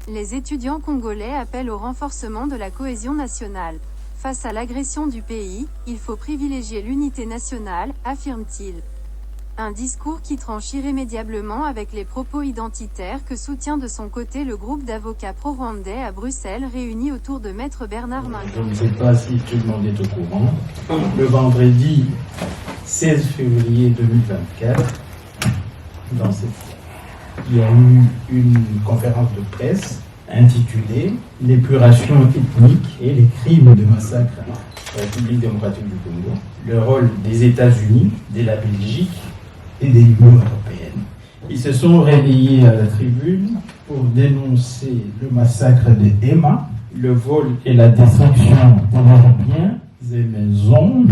Les étudiants congolais appellent au renforcement de la cohésion nationale. Face à l'agression du pays, il faut privilégier l'unité nationale, affirme-t-il. Un discours qui tranche irrémédiablement avec les propos identitaires que soutient de son côté le groupe d'avocats pro-rwandais à Bruxelles réuni autour de Maître Bernard Mingo. Je ne sais pas si tout le monde est au courant. Le vendredi 16 février 2024, il y a eu une conférence de presse intitulée « L'épuration ethnique et les crimes de massacre en République démocratique du Congo, le rôle des États-Unis, de la Belgique et de l'Union européenne ». Ils se sont réveillés à la tribune pour dénoncer le massacre de Emma, le vol et la destruction de leurs biens et maisons,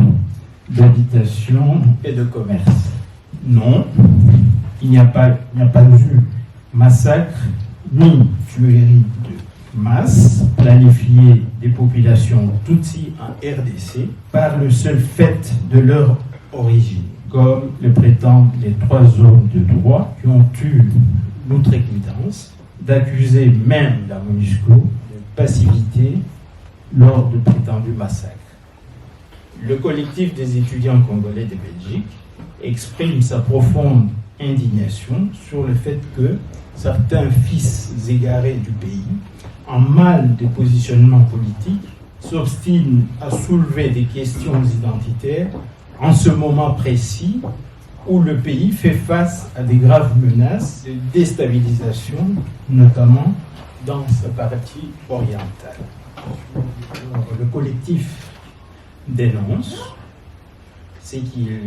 d'habitation et de commerce. Non, il n'y a pas eu massacre ni tuerie de masse planifiée des populations Tutsi en RDC par le seul fait de leur origine, comme le prétendent les 3 hommes de droit qui ont eu l'outrecuidance d'accuser même la MONUSCO de passivité lors de prétendus massacres. Le collectif des étudiants congolais de Belgique exprime sa profonde indignation sur le fait que certains fils égarés du pays, en mal de positionnement politique, s'obstinent à soulever des questions identitaires en ce moment précis où le pays fait face à des graves menaces de déstabilisation, notamment dans sa partie orientale. Alors, le collectif dénonce ce qu'il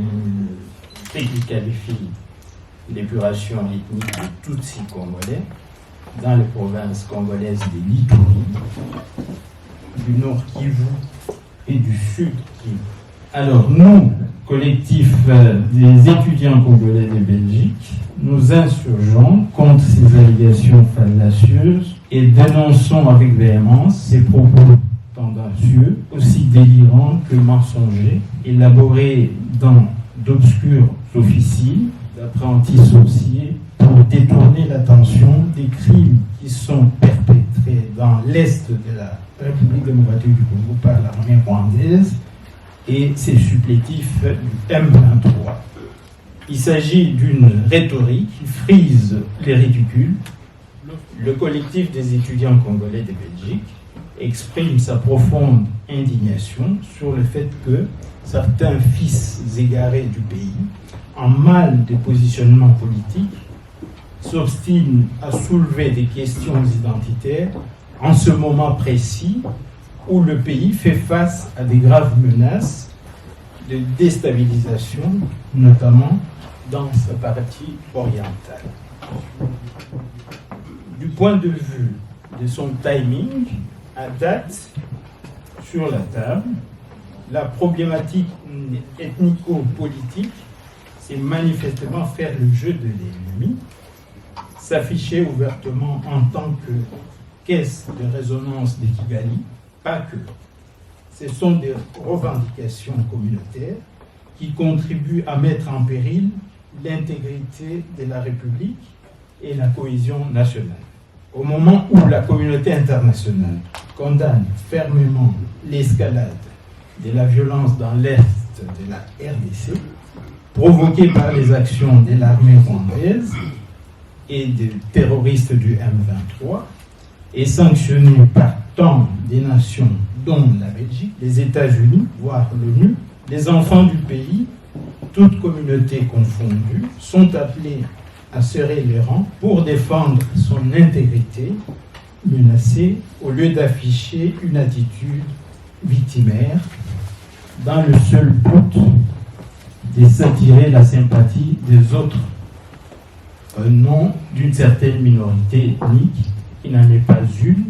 qualifie l'épuration ethnique de Tutsi congolais dans les provinces congolaises de l'Ituri, du Nord Kivu et du Sud Kivu. Alors nous, collectif des étudiants congolais de Belgique, nous insurgeons contre ces allégations fallacieuses et dénonçons avec véhémence ces propos tendancieux, aussi délirants que mensongers, élaborés dans d'obscures officines d'apprentis sorciers pour détourner l'attention des crimes qui sont perpétrés dans l'est de la République démocratique du Congo par l'armée rwandaise et ses supplétifs du M23. Il s'agit d'une rhétorique qui frise les ridicules. Le collectif des étudiants congolais de Belgique exprime sa profonde indignation sur le fait que certains fils égarés du pays, en mal de positionnement politique, s'obstinent à soulever des questions identitaires en ce moment précis où le pays fait face à des graves menaces de déstabilisation, notamment dans sa partie orientale. Du point de vue de son timing, à date, sur la table, la problématique ethnico-politique, c'est manifestement faire le jeu de l'ennemi, s'afficher ouvertement en tant que caisse de résonance de Kigali, pas que. Ce sont des revendications communautaires qui contribuent à mettre en péril l'intégrité de la République et la cohésion nationale. Au moment où la communauté internationale condamne fermement l'escalade de la violence dans l'est de la RDC, provoquée par les actions de l'armée rwandaise et des terroristes du M23, et sanctionnée par tant des nations, dont la Belgique, les États-Unis, voire l'ONU, les enfants du pays, toutes communautés confondues, sont appelés à serrer les rangs pour défendre son intégrité menacée au lieu d'afficher une attitude victimaire dans le seul but de s'attirer la sympathie des autres au nom d'une certaine minorité ethnique qui n'en est pas une